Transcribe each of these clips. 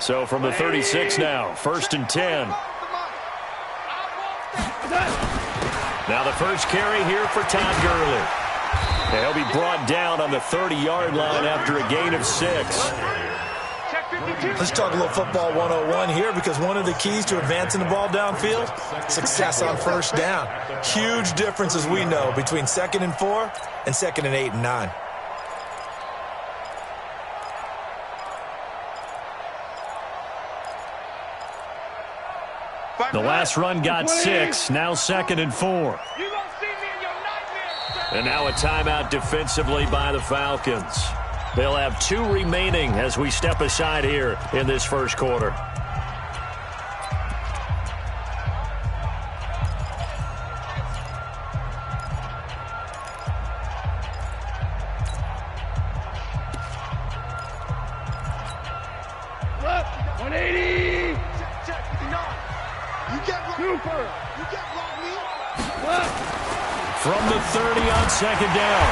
So from the 36 now, 1st and 10. Now the first carry here for Todd Gurley. And he'll be brought down on the 30-yard line after a gain of 6. Let's talk a little football 101 here, because one of the keys to advancing the ball downfield, success on first down. Huge difference, as we know, between 2nd and 4 and 2nd and 8 and 9. The last run got 6, now 2nd and 4. And now a timeout defensively by the Falcons. They'll have 2 remaining as we step aside here in this first quarter. From the 30 on 2nd down,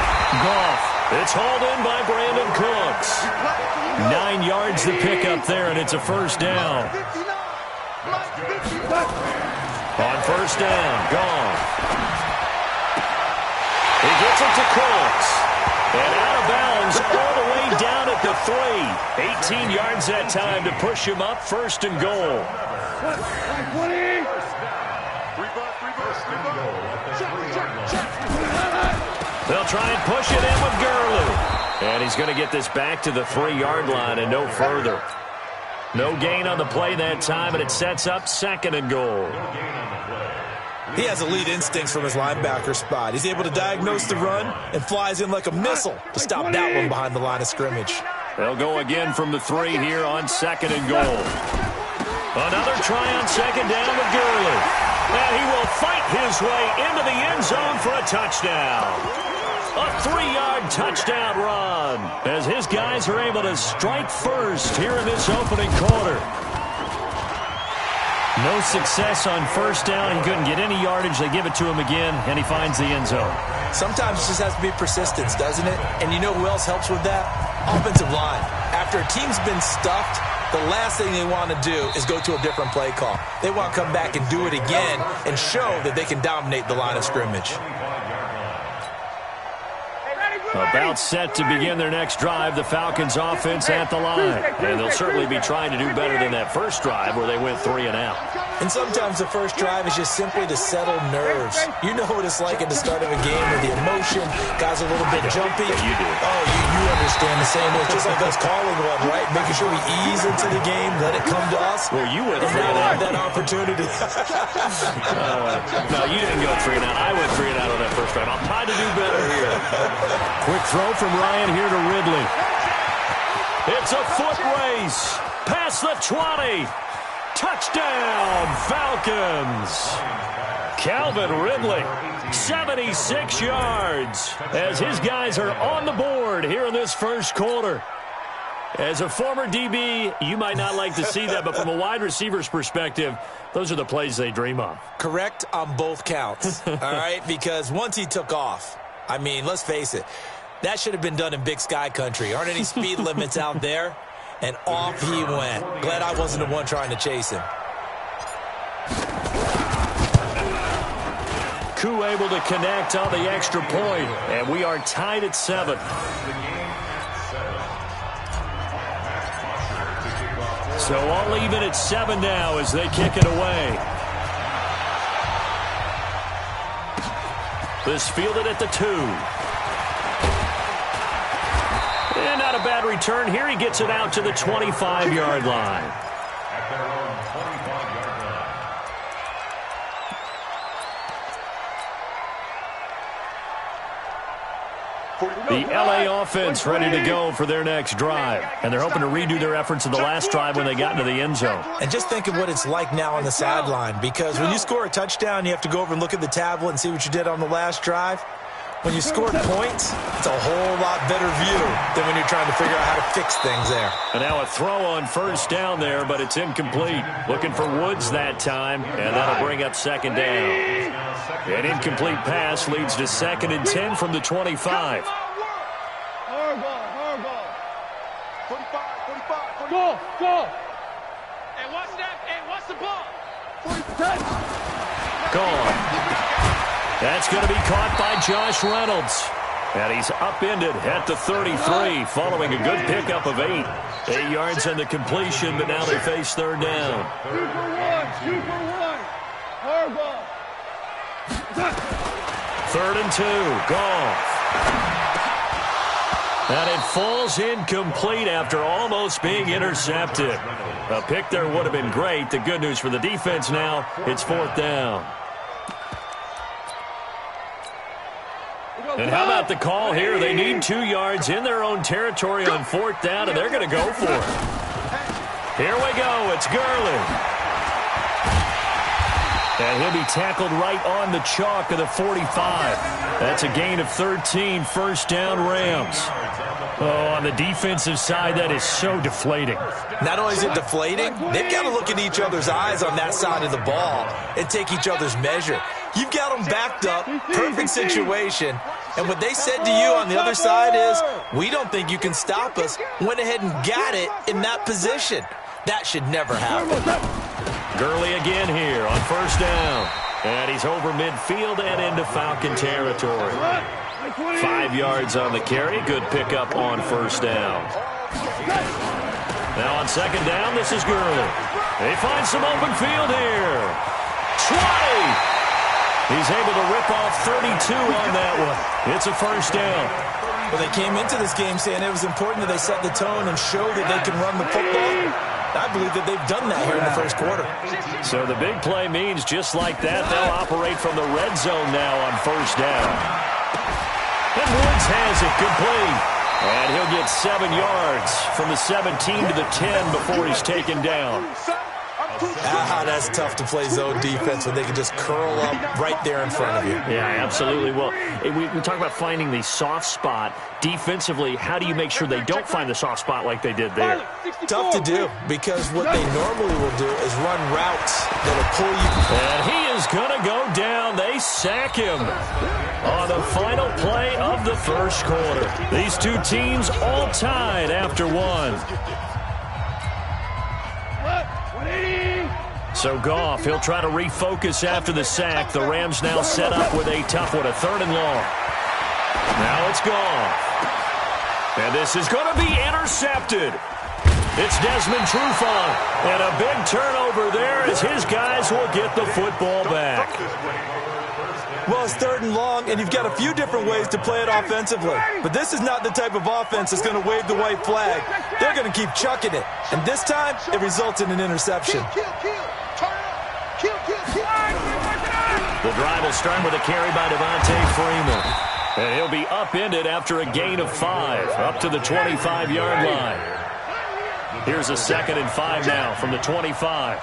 Goff. It's hauled in by Brandon Cooks. 9 yards to pick up there, and it's a first down. On first down, Goff. He gets it to Cooks. And out of bounds all the way down at the 3. 18 yards that time to push him up, 1st and goal. They'll try and push it in with Gurley. And he's going to get this back to the 3-yard line and no further. No gain on the play that time, and it sets up 2nd and goal. He has elite instincts from his linebacker spot. He's able to diagnose the run and flies in like a missile to stop that one behind the line of scrimmage. They'll go again from the 3 here on 2nd and goal. Another try on 2nd down with Gurley. And he will fight his way into the end zone for a touchdown. A 3-yard touchdown run as his guys are able to strike first here in this opening quarter. No success on first down. He couldn't get any yardage. They give it to him again, and he finds the end zone. Sometimes it just has to be persistence, doesn't it? And you know who else helps with that? Offensive line. After a team's been stuffed, the last thing they want to do is go to a different play call. They want to come back and do it again and show that they can dominate the line of scrimmage. About set to begin their next drive, the Falcons offense at the line. And they'll certainly be trying to do better than that first drive where they went 3 and out. And sometimes the first drive is just simply to settle nerves. You know what it's like at the start of a game with the emotion. Guys are a little bit jumpy. Yeah, you do. Oh, you understand the same way. It's just like us calling one, right? Making sure we ease into the game, let it come to us. Well, you went 3 and and now out. that opportunity. No, you didn't go 3 and out. I went 3 and out on that first drive. I'll try to do better here. Quick throw from Ryan here to Ridley. It's a foot race. Past the 20. Touchdown, Falcons. Calvin Ridley, 76 yards, as his guys are on the board here in this first quarter. As a former DB, you might not like to see that, but from a wide receiver's perspective, those are the plays they dream of. Correct on both counts, all right? Because once he took off, I mean, let's face it, that should have been done in Big Sky Country. Aren't any speed limits out there? And off he went. Glad I wasn't the one trying to chase him. Koo able to connect on the extra point, and we are tied at 7. So all even at 7 now as they kick it away. This fielded at the 2. And not a bad return here. He gets it out to the 25-yard line. The LA offense ready to go for their next drive. And they're hoping to redo their efforts of the last drive when they got into the end zone. And just think of what it's like now on the sideline, because when you score a touchdown, you have to go over and look at the tablet and see what you did on the last drive. When you scored points, it's a whole lot better view than when you're trying to figure out how to fix things there. And now a throw on first down there, but it's incomplete. Looking for Woods that time, and that'll bring up 2nd down. An incomplete pass leads to 2nd and 10 from the 25. Go! Hey, watch that. Hey, watch the ball. Gone. That's going to be caught by Josh Reynolds. And he's upended at the 33 following a good pickup of 8. 8 yards on the completion, but now they face third down. 2 for 1. 2 for 1. Hard ball. 3rd and 2. Goff. And it falls incomplete after almost being intercepted. A pick there would have been great. The good news for the defense now, it's 4th down. And how about the call here? They need 2 yards in their own territory on 4th down, and they're going to go for it. Here we go. It's Gurley. And he'll be tackled right on the chalk of the 45. That's a gain of 13, first down Rams. Oh, on the defensive side, that is so deflating. Not only is it deflating, they've got to look in each other's eyes on that side of the ball and take each other's measure. You've got them backed up, perfect situation, and what they said to you on the other side is, we don't think you can stop us. Went ahead and got it in that position. That should never happen. Gurley again here on first down. And he's over midfield and into Falcon territory. 5 yards on the carry. Good pickup on first down. Now on second down, this is Gurley. They find some open field here. 20! He's able to rip off 32 on that one. It's a first down. Well, they came into this game saying it was important that they set the tone and show that they can run the football. I believe that they've done that here in the first quarter. So the big play means just like that, they'll operate from the red zone now on first down. And Woods has it complete. And he'll get 7 yards from the 17 to the 10 before he's taken down. That's tough to play zone defense when they can just curl up right there in front of you. Yeah, absolutely. Well, we talk about finding the soft spot. Defensively, how do you make sure they don't find the soft spot like they did there? Tough to do, because what they normally will do is run routes that'll pull you. And he is going to go down. They sack him on the final play of the first quarter. These two teams all tied after one. So Goff, he'll try to refocus after the sack. The Rams now set up with a tough one, a 3rd and long. Now it's Goff. And this is going to be intercepted. It's Desmond Trufant. And a big turnover there as his guys will get the football back. Well, it's 3rd and long, and you've got a few different ways to play it offensively. But this is not the type of offense that's going to wave the white flag. They're going to keep chucking it. And this time, it results in an interception. The drive will start with a carry by Devontae Freeman. And he'll be upended after a gain of 5, up to the 25-yard line. Here's a 2nd and 5 now from the 25.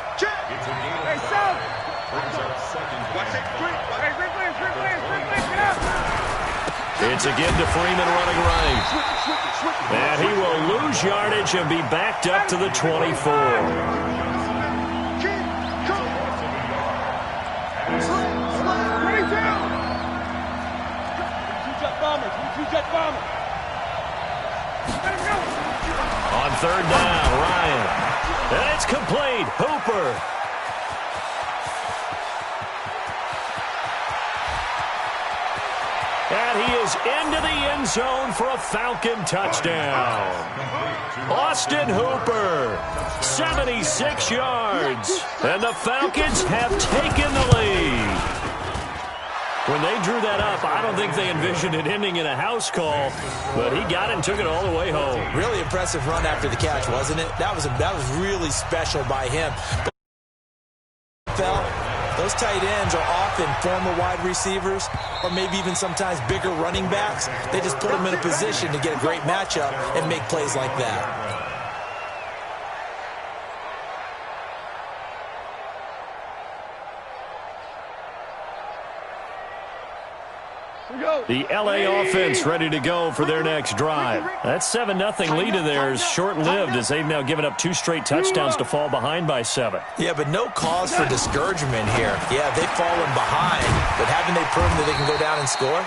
It's again to Freeman running right. And he will lose yardage and be backed up to the 24. On 3rd down, Ryan. And it's complete. Hooper. And he is into the end zone for a Falcon touchdown. Austin Hooper, 76 yards. And the Falcons have taken the lead. When they drew that up, I don't think they envisioned it ending in a house call, but he got it and took it all the way home. Really impressive run after the catch, wasn't it? That was really special by him. Those tight ends are often former wide receivers or maybe even sometimes bigger running backs. They just put them in a position to get a great matchup and make plays like that. The L.A. offense ready to go for their next drive. That 7-0 lead of theirs short-lived as they've now given up 2 straight touchdowns to fall behind by 7. Yeah, but no cause for discouragement here. Yeah, they've fallen behind, but haven't they proven that they can go down and score?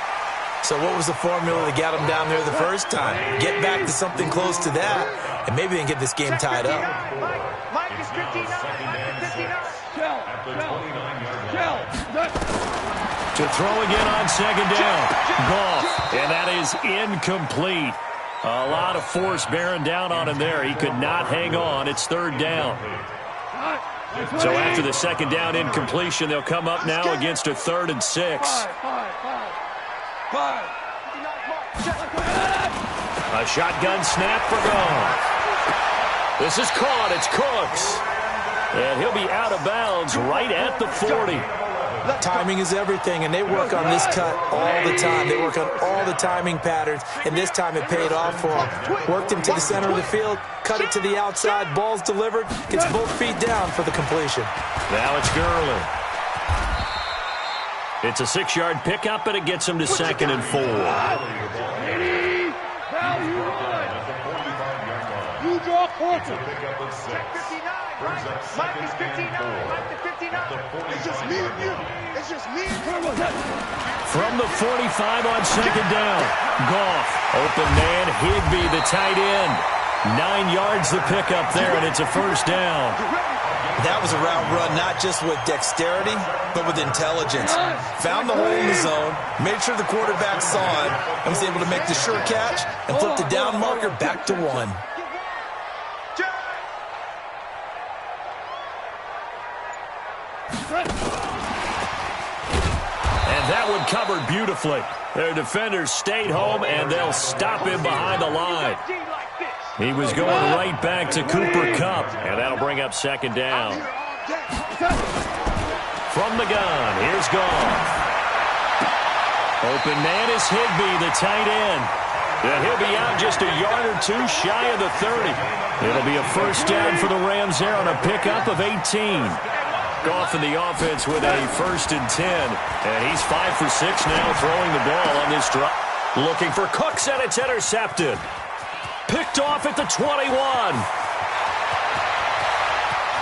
So what was the formula that got them down there the first time? Get back to something close to that, and maybe they can get this game tied up. Mike is 59. To throw again on second down. Goff, and that is incomplete. A lot of force bearing down on him there. He could not hang on. It's third down. So after the second down incompletion, they'll come up now against a 3rd and 6. A shotgun snap for Goff. This is caught. It's Cooks. And he'll be out of bounds right at the 40. Timing is everything, and they work on this cut all the time. They work on all the timing patterns, and this time it paid off for them. Worked him to the center of the field, cut it to the outside, ball's delivered, gets both feet down for the completion. Now it's Gurley. It's a 6-yard pickup, and it gets him to 2nd and 4. You draw quarter. Mike is 59. Mike is 59. It's just me and you. It's just me and you. From the 45 on second down. Goff, open man, Higbee, the tight end. 9 yards the pickup there, and it's a first down. That was a route run, not just with dexterity, but with intelligence. Found the hole in the zone, made sure the quarterback saw it, and was able to make the sure catch and flip the down marker back to 1. And that one covered beautifully. Their defenders stayed home, and they'll stop him behind the line. He was going right back to Cooper Kupp, and that'll bring up second down. From the gun, here's Goff. Open man is Higbee, the tight end. And he'll be out just a yard or two shy of the 30. It'll be a first down for the Rams there on a pickup of 18. Goff in the offense with a 1st and 10. And he's 5 for 6 now throwing the ball on this drive. Looking for Cooks, and it's intercepted. Picked off at the 21.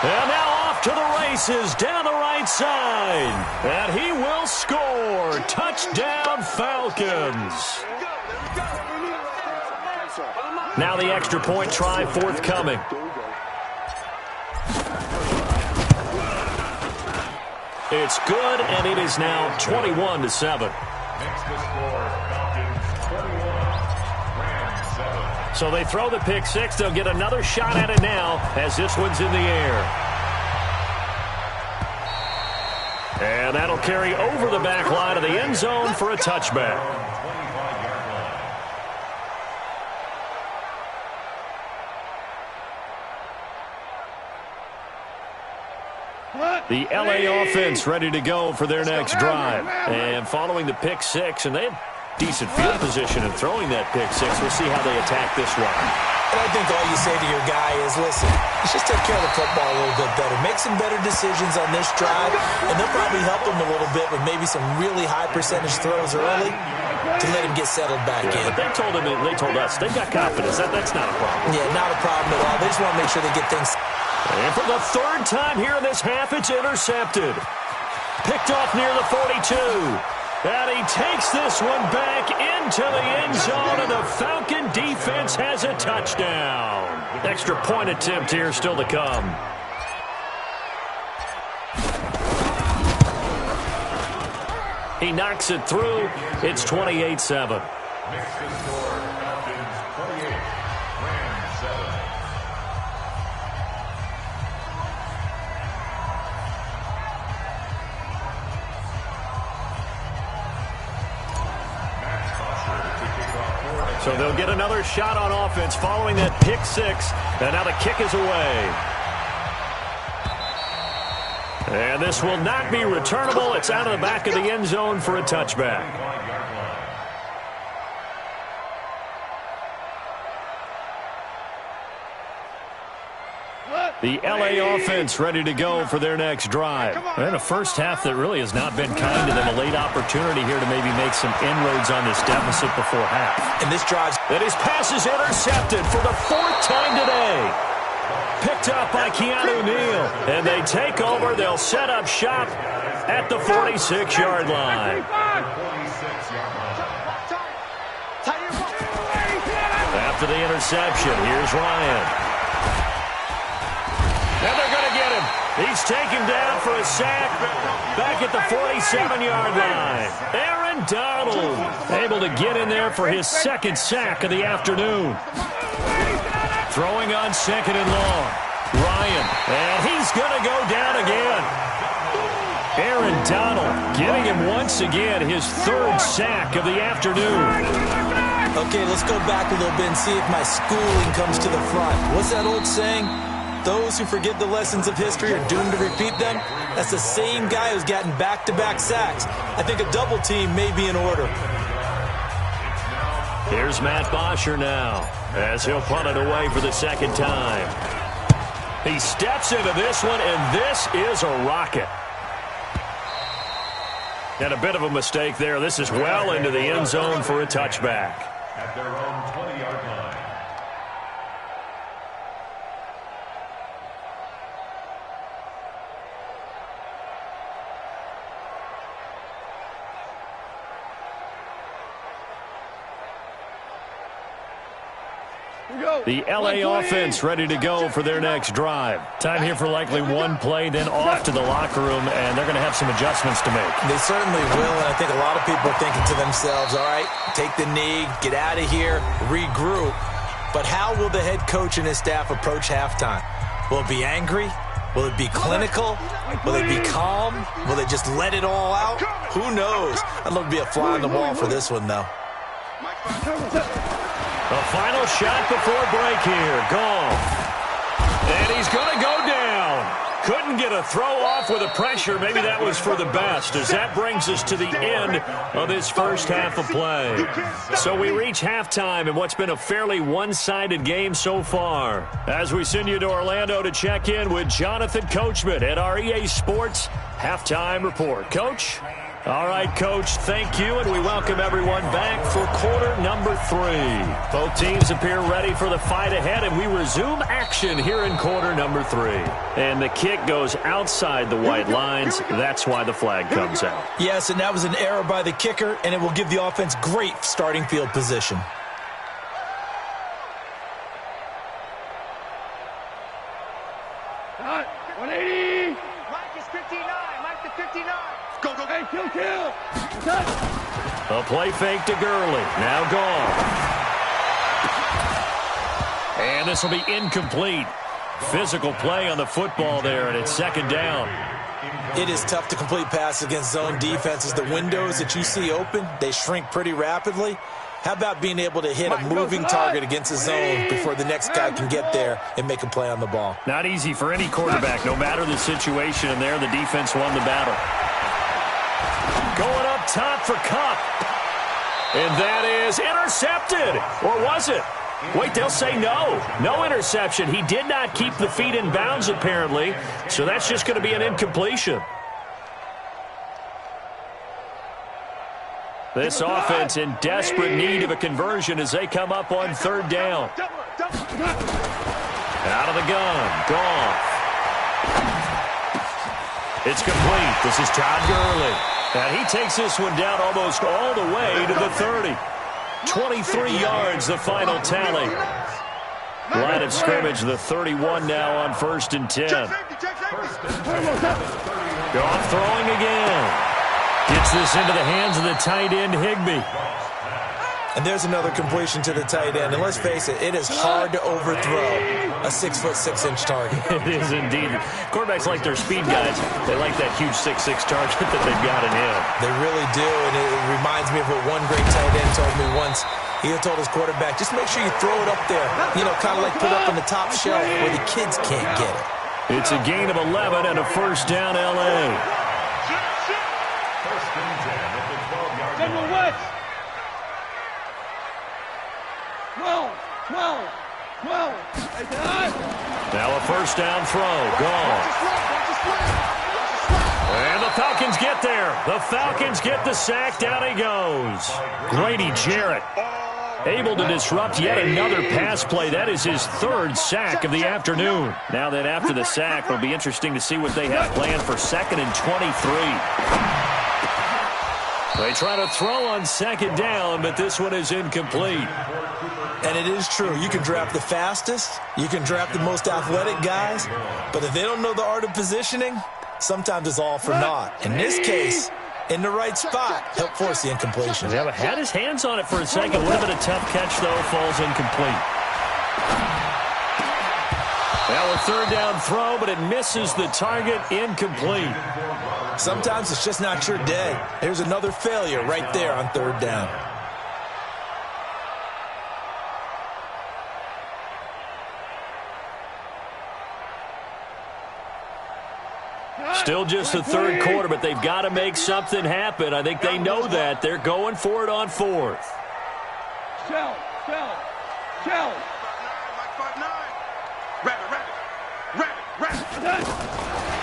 And now off to the races down the right side. And he will score. Touchdown, Falcons. Now the extra point try forthcoming. It's good, and it is now 21-7. So they throw the pick six. They'll get another shot at it now as this one's in the air. And that'll carry over the back line of the end zone for a touchback. The LA offense ready to go for their next drive. And following the pick six, and they have decent field position in throwing that pick six. We'll see how they attack this one. And I think all you say to your guy is, listen, let's just take care of the football a little bit better. Make some better decisions on this drive, and they'll probably help him a little bit with maybe some really high percentage throws early to let him get settled back in. But they told us they've got confidence. That's not a problem. Yeah, not a problem at all. They just want to make sure they get things. And for the third time here in this half, it's intercepted. Picked off near the 42. And he takes this one back into the end zone, and the Falcon defense has a touchdown. Extra point attempt here still to come. He knocks it through. It's 28-7. So they'll get another shot on offense following that pick six. And now the kick is away. And this will not be returnable. It's out of the back of the end zone for a touchback. The LA offense ready to go for their next drive. And a first half that really has not been kind to them. A late opportunity here to maybe make some inroads on this deficit before half. And this drive. And his pass is intercepted for the fourth time today. Picked up by Keanu Neal. And they take over. They'll set up shop at the 46-yard line. after the interception. Here's Ryan. And they're going to get him. He's taken down for a sack back at the 47-yard line. Aaron Donald able to get in there for his second sack of the afternoon. Throwing on second and long. Ryan, and he's going to go down again. Aaron Donald getting him once again his third sack of the afternoon. Okay, let's go back a little bit and see if my schooling comes to the front. What's that old saying? Those who forget the lessons of history are doomed to repeat them. That's the same guy who's gotten back-to-back sacks. I think a double team may be in order. Here's Matt Bosher now as he'll punt it away for the second time. He steps into this one, and this is a rocket. And a bit of a mistake there. This is well into the end zone for a touchback. At their own 20-yard line. The LA offense ready to go for their next drive. Time here for likely one play, then off to the locker room, and they're going to have some adjustments to make. They certainly will, and I think a lot of people are thinking to themselves, all right, take the knee, get out of here, regroup. But how will the head coach and his staff approach halftime? Will it be angry? Will it be clinical? Will it be calm? Will they just let it all out? Who knows? I'd love to be a fly on the wall for this one, though. The final shot before break here. Goff. And he's going to go down. Couldn't get a throw off with the pressure. Maybe that was for the best, as that brings us to the end of this first half of play. So we reach halftime in what's been a fairly one-sided game so far. As we send you to Orlando to check in with Jonathan Coachman at our EA Sports Halftime Report. Coach? All right, Coach, thank you, and we welcome everyone back for quarter number 3. Both teams appear ready for the fight ahead, and we resume action here in quarter number 3. And the kick goes outside the white lines. That's why the flag comes out. Yes, and that was an error by the kicker, and it will give the offense great starting field position. Hot, 180. Mike is 59. Mike to 59. Go, go. Hey, kill. Touch. A play fake to Gurley. Now gone. And this will be incomplete. Physical play on the football there, and it's second down. It is tough to complete passes against zone defenses. The windows that you see open, they shrink pretty rapidly. How about being able to hit a moving target against a zone before the next guy can get there and make a play on the ball? Not easy for any quarterback, no matter the situation, and there the defense won the battle. Going up top for Kupp. And that is intercepted. Or was it? Wait, they'll say no. No interception. He did not keep the feet in bounds, apparently. So that's just going to be an incompletion. This offense in desperate need of a conversion as they come up on third down. Out of the gun. Goff. It's complete. This is Todd Gurley. And he takes this one down almost all the way to the 30. 23 yards, the final tally. Line of scrimmage, the 31 now on 1st and 10. Goff throwing again. Gets this into the hands of the tight end, Higbee. And there's another completion to the tight end. And let's face it, it is hard to overthrow a 6'6" target. It is indeed. Quarterbacks like their speed guys. They like that huge 6'6" target that they've got in him. They really do, and it reminds me of what one great tight end told me once. He had told his quarterback, just make sure you throw it up there. You know, kind of like put it up on the top shelf where the kids can't get it. It's a gain of 11 and a first down, L.A. First and 10 at the 12-yard line. General West. 12. Now a first down throw. Gone. And the Falcons get there. The Falcons get the sack. Down he goes. Grady Jarrett able to disrupt yet another pass play. That is his third sack of the afternoon. Now that after the sack, it'll be interesting to see what they have planned for 2nd and 23. They try to throw on 2nd down, but this one is incomplete. And it is true. You can draft the fastest, you can draft the most athletic guys, but if they don't know the art of positioning, sometimes it's all for naught. In this case, in the right spot, help force the incompletion. Yeah, but had his hands on it for a second. Would have been a tough catch, though. Falls incomplete. Now a third down throw, but it misses the target. Incomplete. Sometimes it's just not your day. Here's another failure right there on third down. Still just the third quarter, but they've got to make something happen. I think they know that. They're going for it on fourth. Shell.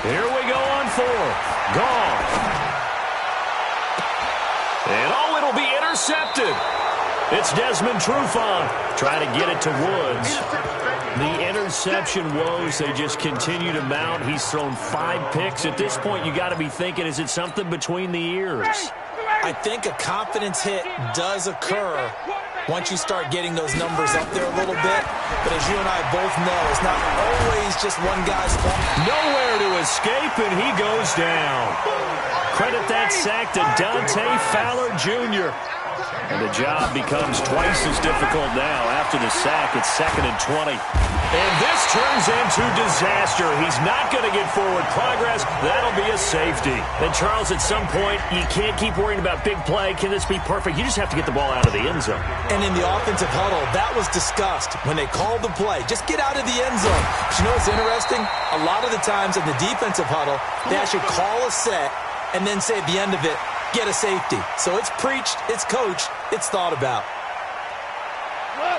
Here we go on fourth. Gone. And it'll be intercepted. It's Desmond Trufant trying to get it to Woods. The interception woes, they just continue to mount. He's thrown 5 picks. At this point, you got to be thinking, is it something between the ears? I think a confidence hit does occur once you start getting those numbers up there a little bit. But as you and I both know, it's not always just one guy's fault. Nowhere to escape, and he goes down. Credit that sack to Dante Fowler Jr. And the job becomes twice as difficult now. After the sack, it's 2nd and 20. And this turns into disaster. He's not going to get forward progress. That'll be a safety. And, Charles, at some point, you can't keep worrying about big play. Can this be perfect? You just have to get the ball out of the end zone. And in the offensive huddle, that was discussed when they called the play. Just get out of the end zone. But you know what's interesting? A lot of the times in the defensive huddle, they actually call a set and then say at the end of it, get a safety. So it's preached, it's coached, it's thought about.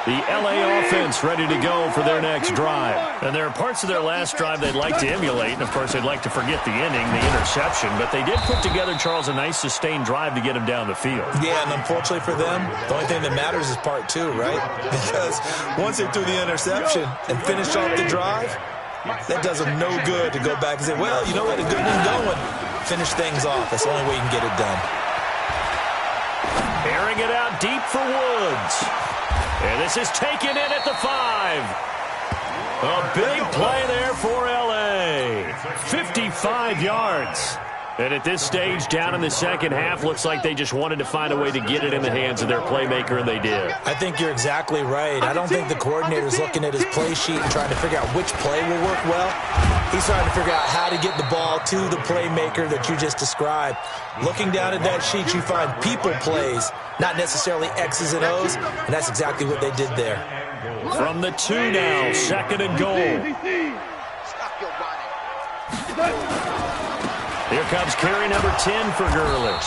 The LA offense ready to go for their next drive. And there are parts of their last drive they'd like to emulate. And, of course, they'd like to forget the inning, the interception. But they did put together, Charles, a nice sustained drive to get him down the field. Yeah, and unfortunately for them, the only thing that matters is part 2, right? Because once they threw the interception and finished off the drive, that does them no good to go back and say, well, you know what, a good one going. Finish things off. That's the only way you can get it done. Airing it out deep for Woods. And this is taken in at the 5. A big play there for L.A. 55 yards. And at this stage, down in the second half, looks like they just wanted to find a way to get it in the hands of their playmaker, and they did. I think you're exactly right. I don't think the coordinator's looking at his play sheet and trying to figure out which play will work well. He's trying to figure out how to get the ball to the playmaker that you just described. Looking down at that sheet, you find people plays, not necessarily X's and O's, and that's exactly what they did there. From the 2 now, 2nd and goal. Here comes carry number 10 for Gurley.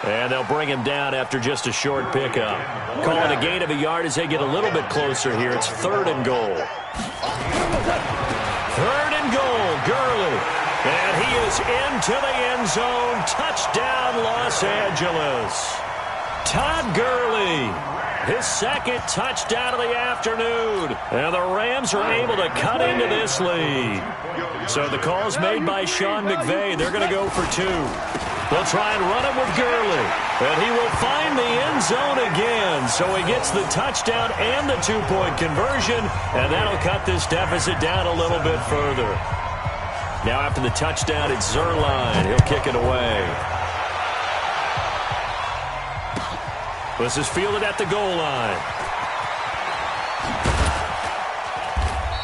And they'll bring him down after just a short pickup. Call it a gain of a yard as they get a little bit closer here. It's 3rd and goal. 3rd and goal, Gurley. And he is into the end zone. Touchdown, Los Angeles. Todd Gurley, his 2nd touchdown of the afternoon. And the Rams are able to cut into this lead. So the call's made by Sean McVay. They're going to go for 2. They'll try and run him with Gurley. And he will find the end zone again. So he gets the touchdown and the 2-point conversion. And that'll cut this deficit down a little bit further. Now after the touchdown, it's Zerline. He'll kick it away. This is fielded at the goal line.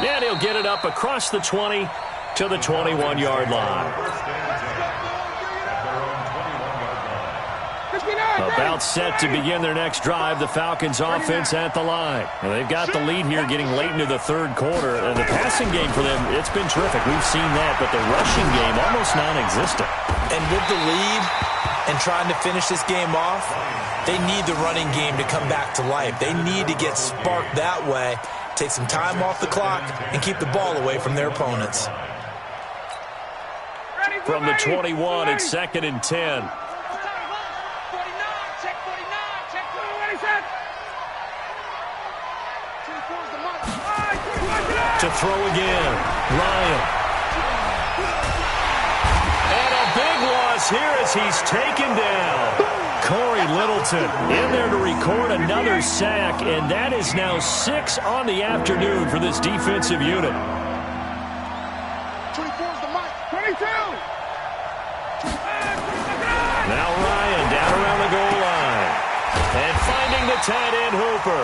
And he'll get it up across the 20 to the 21-yard line. About set to begin their next drive, the Falcons offense at the line. And they've got the lead here getting late into the 3rd quarter. And the passing game for them, it's been terrific. We've seen that, but the rushing game almost non-existent. And with the lead and trying to finish this game off, they need the running game to come back to life. They need to get sparked that way, take some time off the clock, and keep the ball away from their opponents. From the 21, it's 2nd and 10. To throw again, Ryan. And a big loss here as he's taken down. Corey Littleton in there to record another sack, and that is now 6 on the afternoon for this defensive unit. 24's the mic. 22. Now Ryan down around the goal line. And finding the tight end Hooper.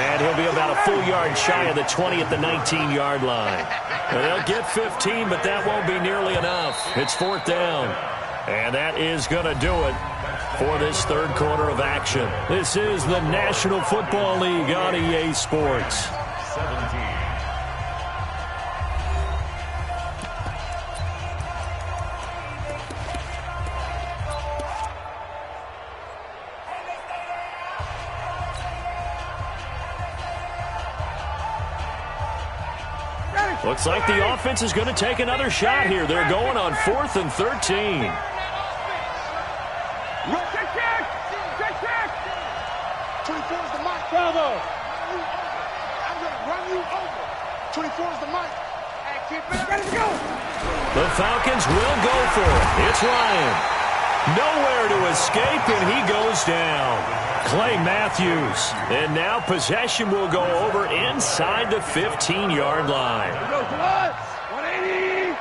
And he'll be about a full yard shy of the 20 at the 19-yard line. And they'll get 15, but that won't be nearly enough. It's 4th down. And that is going to do it for this third quarter of action. This is the National Football League on EA Sports. 17. Looks like the offense is going to take another shot here. They're going on 4th and 13. Check. 24's the mic. Bravo. I'm going to run you over. 24's the mic. Hey, keep it up. Ready to go. The Falcons will go for it. It's Ryan. Nowhere to escape, and he goes down. Clay Matthews. And now possession will go over inside the 15-yard line. Here goes the odds. 180. 59,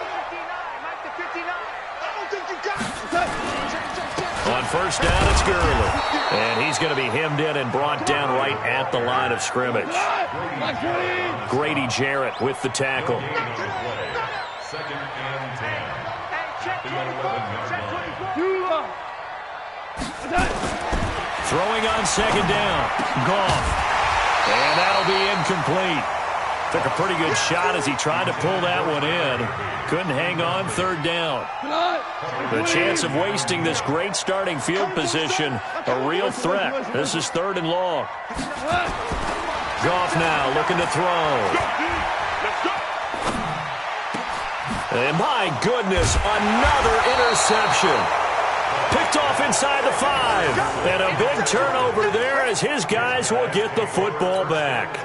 Mike the 59. I don't think you got it. On first down, it's Gurley. And he's going to be hemmed in and brought down right at the line of scrimmage. Grady Jarrett with the tackle. 2nd and 10. Hey, check 24. Check 24. Throwing on 2nd down. Goff. And that'll be incomplete. Took a pretty good shot as he tried to pull that one in. Couldn't hang on 3rd down. The chance of wasting this great starting field position, a real threat. This is 3rd and long. Goff now looking to throw. And my goodness, another interception. Picked off inside the 5. And a big turnover there as his guys will get the football back.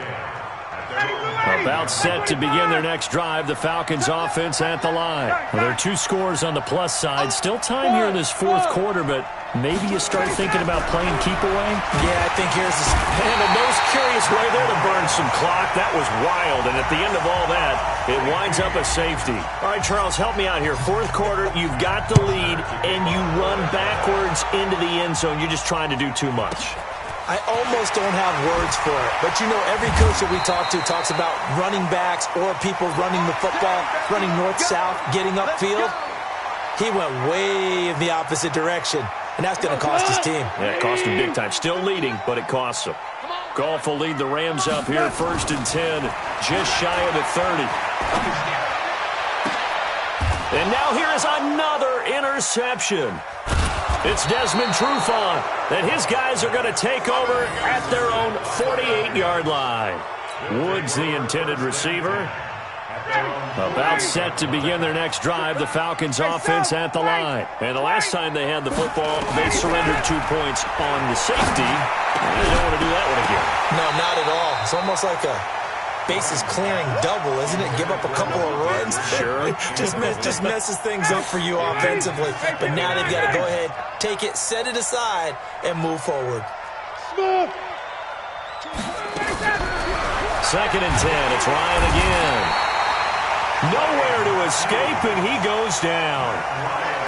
About set to begin their next drive, the Falcons offense at the line. Well, there are 2 scores on the plus side. Still time here in this 4th quarter, but maybe you start thinking about playing keep away? Yeah, I think here's the... And a most curious way there to burn some clock. That was wild, and at the end of all that, it winds up a safety. All right, Charles, help me out here. 4th quarter, you've got the lead, and you run backwards into the end zone. You're just trying to do too much. I almost don't have words for it. But, you know, every coach that we talk to talks about running backs or people running the football, running north-south, getting upfield. He went way in the opposite direction, and that's going to cost his team. Yeah, it cost him big time. Still leading, but it costs him. Goff will lead the Rams up here, 1st and 10, just shy of the 30. And now here is another interception. It's Desmond Trufant, and his guys are going to take over at their own 48-yard line. Woods, the intended receiver. About set to begin their next drive, the Falcons offense at the line. And the last time they had the football, they surrendered 2 points on the safety. They don't want to do that one again. No, not at all. It's almost like a bases clearing double, isn't it? Give up a couple of runs. Sure. just messes things up for you offensively. But now they've got to go ahead, take it, set it aside, and move forward. 2nd and 10. It's Ryan again. Nowhere to escape, and he goes down.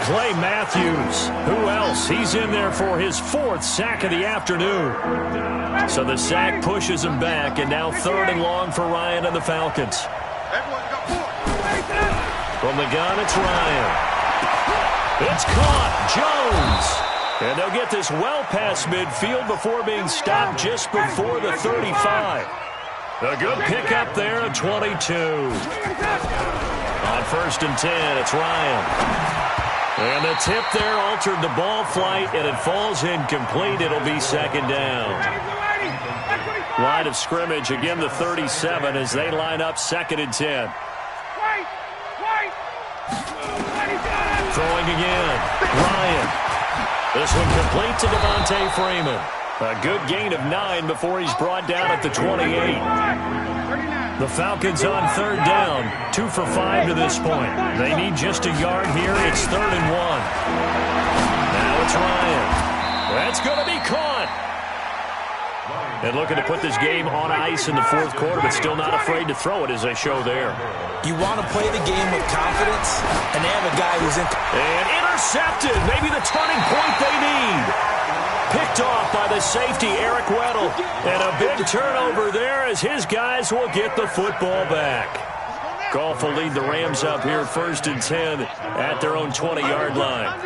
Clay Matthews. Who else? He's in there for his 4th sack of the afternoon. So the sack pushes him back, and now 3rd and long for Ryan and the Falcons. From the gun, it's Ryan. It's caught. Jones. And they'll get this well past midfield before being stopped just before the 35. A good pickup there at 22. On 1st and 10, it's Ryan. And the tip there altered the ball flight, and it falls incomplete. It'll be 2nd down. Line of scrimmage, again the 37 as they line up 2nd and 10. Throwing again. Ryan. This one complete to Devontae Freeman. A good gain of 9 before he's brought down at the 28. The Falcons on 3rd down, 2 for 5 to this point. They need just a yard here. It's 3rd and 1. Now It's Ryan. That's going to be caught. And looking to put this game on ice in the fourth quarter, but still not afraid to throw it as they show there. You want to play the game with confidence, and they have a guy who's in. And intercepted. Maybe the turning point they need. Picked off by the safety, Eric Weddle. And a big turnover there as his guys will get the football back. Goff will lead the Rams up here 1st and 10 at their own 20-yard line.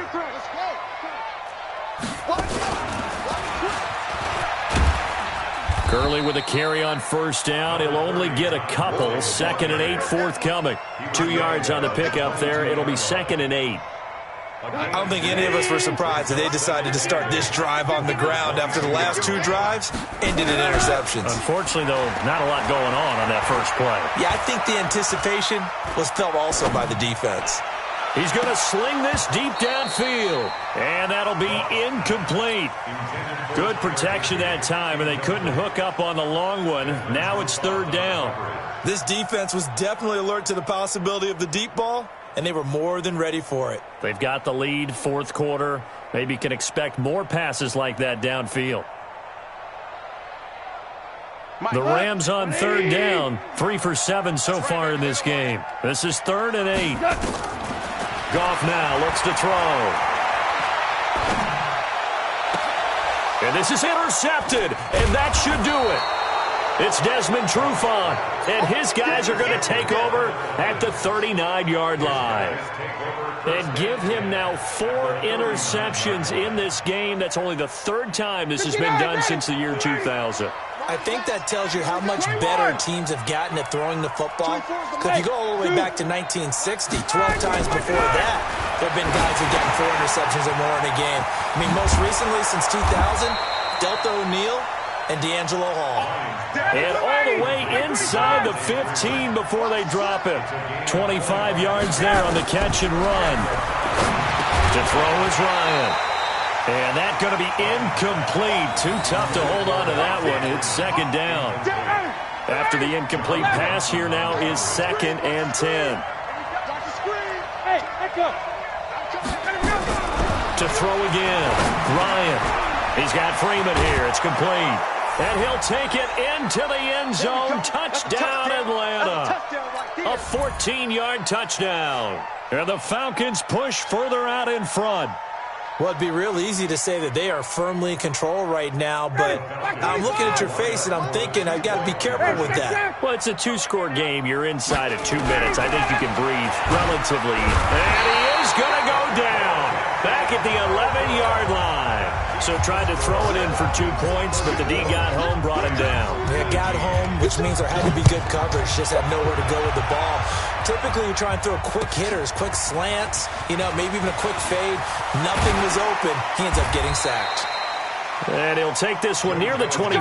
Gurley with a carry on 1st down. He'll only get a couple. 2nd and 8 forthcoming. 2 yards on the pickup there. It'll be 2nd and 8. I don't think any of us were surprised that they decided to start this drive on the ground after the last 2 drives ended in interceptions. Unfortunately, though, not a lot going on that first play. Yeah, I think the anticipation was felt also by the defense. He's going to sling this deep downfield, and that'll be incomplete. Good protection that time, and they couldn't hook up on the long one. Now it's 3rd down. This defense was definitely alert to the possibility of the deep ball, and they were more than ready for it. They've got the lead, 4th quarter. Maybe can expect more passes like that downfield. The Rams on 3rd down, 3 for 7 so far in this game. This is 3rd and 8. Goff now looks to throw. And this is intercepted, and that should do it. It's Desmond Trufant, and his guys are going to take over at the 39-yard line. And give him now 4 interceptions in this game. That's only the 3rd time this has been done since the year 2000. I think that tells you how much better teams have gotten at throwing the football. Because if you go all the way back to 1960, 12 times before that, there have been guys who've gotten 4 interceptions or more in a game. I mean, most recently, since 2000, Delta O'Neal and D'Angelo Hall. And all the way inside the 15 before they drop it. 25 yards there on the catch and run. To throw is Ryan. And that's going to be incomplete. Too tough to hold on to that one. It's 2nd down. After the incomplete pass here now is 2nd and 10. To throw again. Ryan. He's got Freeman here. It's complete. And he'll take it into the end zone. Touchdown, Atlanta. A 14-yard touchdown. And the Falcons push further out in front. Well, it'd be real easy to say that they are firmly in control right now, but I'm looking at your face and I'm thinking I've got to be careful with that. Well, it's a 2-score game. You're inside at 2 minutes. I think you can breathe relatively. And he is going to go down back at the 11-yard line. So tried to throw it in for 2 points, but the D got home, brought him down. Yeah, got home, which means there had to be good coverage. Just had nowhere to go with the ball. Typically, you try and throw quick hitters, quick slants, maybe even a quick fade. Nothing was open. He ends up getting sacked. And he'll take this one near the 20.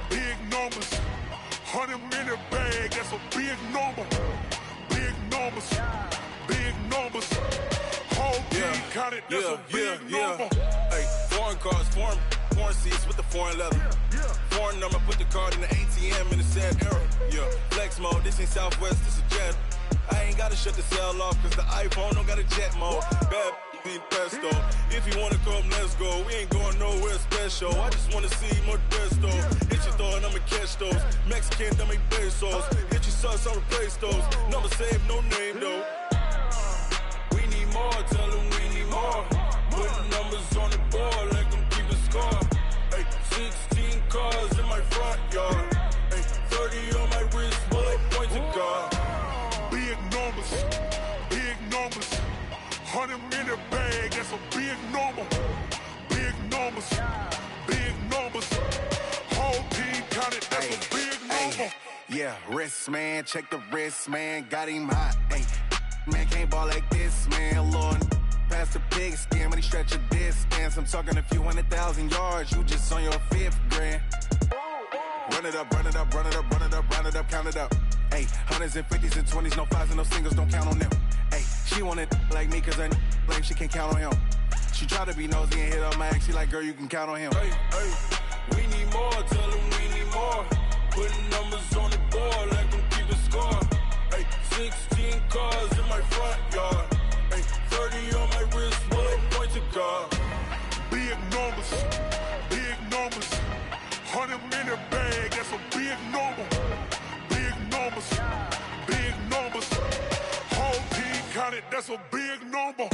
Big numbers, 100-minute bag, that's a big number. Big numbers, whole team counted, that's a big number. Hey, foreign cars, foreign seats with the foreign leather. Foreign number, put the card in the ATM in the sad era. Yeah, flex mode, this ain't Southwest, this a jet. I ain't gotta shut the cell off, cause the iPhone don't got a jet mode. Bad need pesto. If you wanna come, let's go. We ain't going nowhere special. I just wanna see more Modesto. Hit your throw and I'ma catch those. Mexican, I make pesos. Hit your sauce, I'll replace those. Number save, no name though. We need more, tell them we need more. Put numbers on the board, let them keep a score. Hey, 16 cars in my front yard. Hey, 30 on my wrist, bullet points and car. Big numbers, 100-minute bag, that's a big number. Big numbers, whole team counted, that's a big number. Yeah, wrist man, check the wrist man, got him hot. Ay. Man, can't ball like this, man, Lord. Past the pig skin when he stretch a distance. I'm talking a few 100,000 yards, you just on your 5th grand. Run it up, run it up, run it up, run it up, run it up, count it up. Hey, hundreds and 50s and 20s, no 5s and no singles, don't count on them. Hey, she want it like me cause her like she can't count on him. She try to be nosy and hit up my ex, she like, girl, you can count on him. Hey, hey, we need more, tell them we need more. Putting numbers on the board like them keeping score. Hey, 16 cars in my front yard. Hey, 30 on my wrist, one point to God. Big numbers, big numbers. 100-minute bag, that's a big number. Big numbers, big numbers. Whole team counted, that's a big number.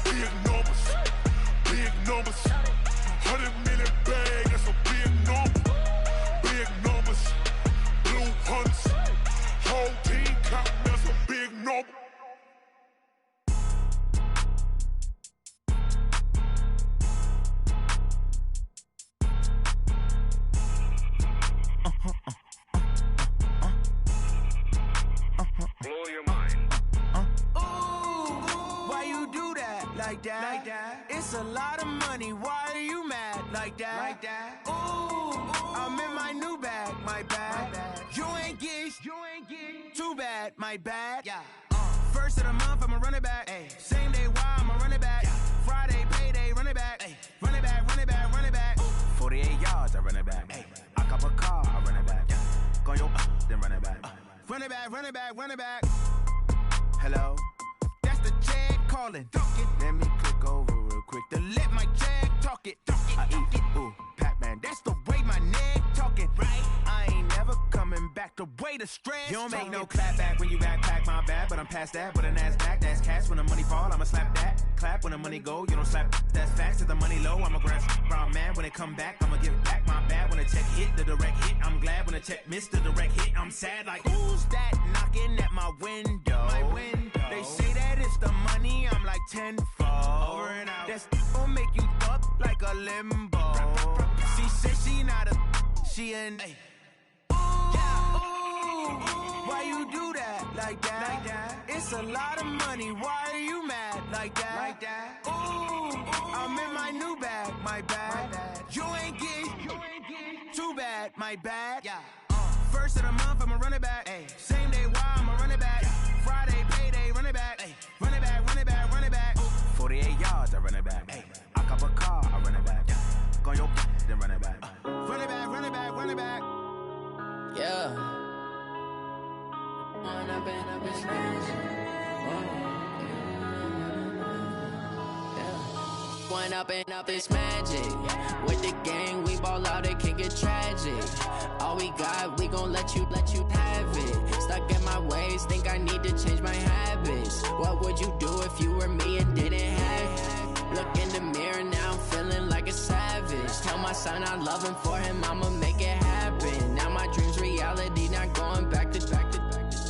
Big numbers, big numbers. 100-minute bag, that's a big number. Big numbers, blue hunts. Whole team counting, that's a big number. Blow your mind. Why you do that? Like that? It's a lot of money. Why are you mad? Like that? Ooh, I'm in my new bag. My bad. You ain't get. Too bad. My bad. Yeah. First of the month, I'ma run it back. Ay. Same day, why I'ma run it back. Friday, payday, run it back. Ay. Run it back, run it back, run it back. 48 yards, I run it back. Ay. I cop a car, I run it back. Go yo, then run it back. Run it back, run it back, run it back. Hello? That's the check calling. Let me click over real quick to let my check talk it. I eat it, ooh, Pac-Man. That's the way my neck talking. Right? I ain't never coming back the way the stress. You don't make no clap back when you backpack my bad, but I'm past that with an ass back. That's cash when the money fall, I'ma slap that. Clap when the money go, you don't slap. That's facts. If the money low, I'ma grab brown man. When it come back, I'ma give back my bad. When the check hit, the direct hit. I'm glad when the check missed the direct hit. I'm sad like, who's that knocking at my window? My window. They say that it's the money, I'm like tenfold. Over and out. That's gon' make you up like a limbo. She said she not a, she an. Ay. Why you do that? Like that? It's a lot of money. Why are you mad? Like that? Ooh, I'm in my new bag. My bad. You ain't get. Too bad. My bad. Yeah. First of the month, I'ma run it back. Ay. Same day, why I'ma run it back. Friday, payday, run it back. Ay. Run it back, run it back, run it back. 48 yards, I run it back. Ay. I cop a car, I run it back. Go yo, then run it back. Run it back, run it back, run it back. Yeah. When I've been strange. When up and up, it's magic. With the gang, we ball out, it can get tragic. All we got, we gon' let you have it. Stuck in my ways, think I need to change my habits. What would you do if you were me and didn't have it? Look in the mirror, now I'm feeling like a savage. Tell my son I love him, for him I'ma make it happen. Now my dream's reality, not going back to.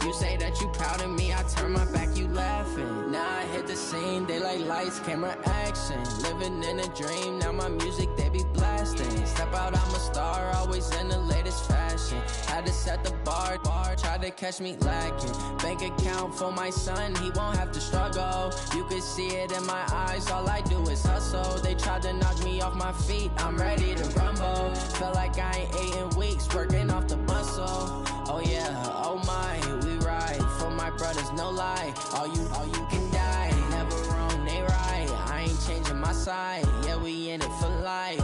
You say that you proud of me, I turn my back, you laughing. Now I hit the scene, they like lights, camera, action. Living in a dream, now my music, they be blasting. Step out, I'm a star, always in the latest fashion. Had to set the bar, try to catch me lacking. Bank account for my son, he won't have to struggle. You can see it in my eyes, all I do is hustle. They tried to knock me off my feet, I'm ready to rumble. Felt like I ain't ate in weeks, working off the muscle. Oh yeah, oh my, we ride for my brothers, no lie. All you can die, never wrong, they right. I ain't changing my side, yeah, we in it for life.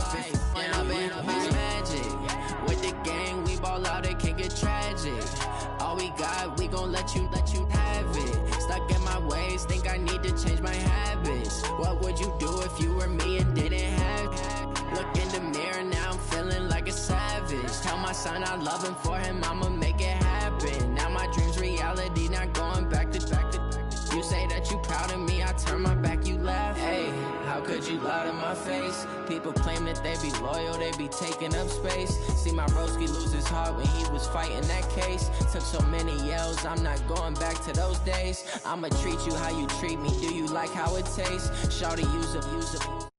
And I've been magic. With the gang, we ball out, it can get tragic. All we got, we gon' let you have it. Stuck in my ways, think I need to change my habits. What would you do if you were me and didn't have it? Look in the mirror, now I'm feeling like a savage. Tell my son I love him, for him I'ma make it happen. Now my dream's reality, not going back to. You say that you proud of me, I turn my back, you laugh. Hey, how could you lie to my face? People claim that they be loyal, they be taking up space. See my broski lose his heart when he was fighting that case. Took so many yells, I'm not going back to those days. I'ma treat you how you treat me, do you like how it tastes? Shawty, use a